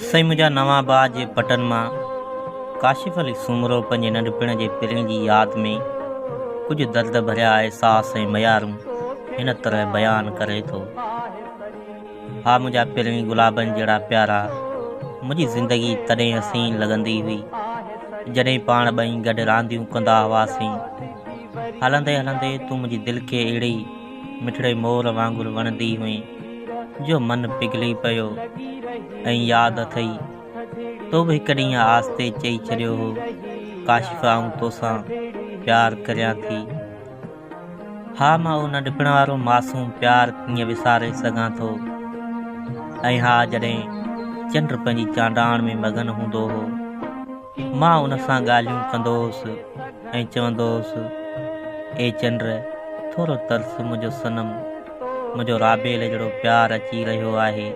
सही मुंहिंजा नवां बाज जे पटनि मां काशिफ़ अली सूमरो पंहिंजे नंढपिण जे पिरनि जी यादि में कुझु दर्द भरिया अहसास ऐं मयारूं हिन तरह बयानु करे थो। हा मुंहिंजा पिरनि गुलाबनि जहिड़ा प्यारा, मुंहिंजी ज़िंदगी तॾहिं हसीन लॻंदी हुई जॾहिं पाण ॿई गॾु रांदियूं कंदा हुआसीं। हलंदे हलंदे तूं मुंहिंजी दिलि खे अहिड़ी मिठड़े मोर वांगुरु वणंदी हुई जो मन पिघली पियो। ऐं यादि अथई तो बि हिकु ॾींहुं आस्ते चई छॾियो हो, काशिफ़ आऊं तोसां प्यारु करियां थी। हा मां उहो नंढपिण वारो मासूम प्यारु कीअं विसारे सघां थो। ऐं हा जॾहिं चंड पंहिंजी चांडाण में मगन हूंदो हो, मां उन सां ॻाल्हियूं कंदो हुउसि ऐं चवंदो हुउसि, ए चंड थोरो तरस मुंहिंजो सनम, मुंहिंजो राबेल जहिड़ो प्यारु अची रहियो आहे।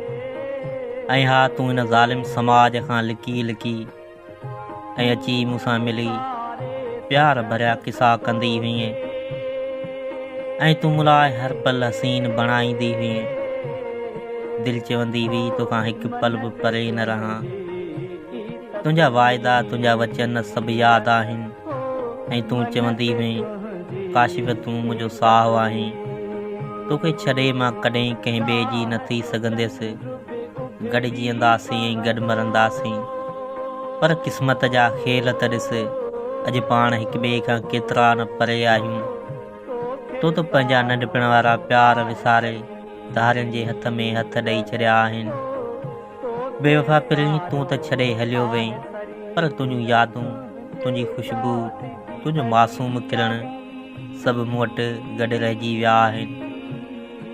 ऐं हा तूं हिन ज़ालिम समाज खां लिकी लिकी ऐं अची मूंसां मिली प्यार भरिया किसा कंदी हुई ऐं तूं मूं लाइ हर पल हसीन बणाईंदी हुई। दिलि चवंदी हुई तोखां हिकु पल बि परे न रहां। तुंहिंजा वाइदा तुंहिंजा वचन सभु यादि आहिनि ऐं तूं चवंदी हुई, काशिफ़ तूं मुंहिंजो साहु आहीं, तोखे छॾे मां कॾहिं कंहिं ॿिए जी न थी सघंदसि। गॾु जीअंदासीं ऐं गॾु मरंदासीं, पर क़िस्मत जा खेल त ॾिस, अॼु पाण हिक ॿिए खां केतिरा न परे आहियूं। तो त पंहिंजा नंढपिण वारा प्यार विसारे धारियुनि जे हथ में हथ ॾेई छॾिया आहिनि। बेवफ़ा पिरणी तूं त छॾे हलियो वहीं, पर तुंहिंजूं यादूं, तुंहिंजी ख़ुशबू, तुंहिंजो मासूम किरण सभु मूं वटि गॾु रहिजी विया आहिनि।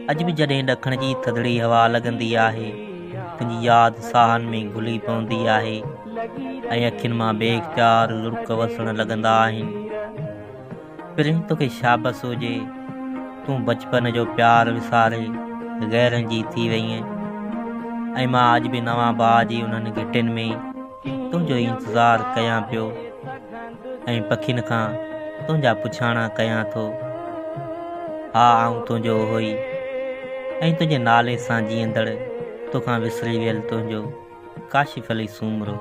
अॼु बि जॾहिं ॾखण जी थधिड़ी हवा लॻंदी आहे, तुंहिंजी यादि साहनि में घुली पवंदी आहे ऐं अखियुनि मां बेख़्तियार लुड़क वसणु लॻंदा आहिनि। पिरणी तोखे शाबस हुजे, तूं बचपन जो प्यारु विसारे ग़ैरनि जी थी वईं ऐं मां अॼु बि नवां भाउ जी उन्हनि घिटियुनि में तुंहिंजो इंतज़ारु कयां पियो ऐं पखियुनि खां तुंहिंजा पुछाणा कयां थो। हा आऊं तुंहिंजो उहो ई ऐं तुंहिंजे नाले सां जीअंदड़ तोखां विसरी वियल तुंहिंजो काशिफ़ अली सूमरो।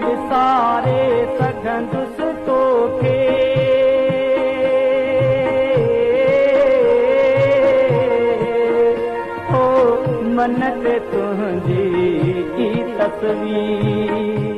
विसारे सघंदुसि तोखे, मन ते तुंहिंजी तस्वीर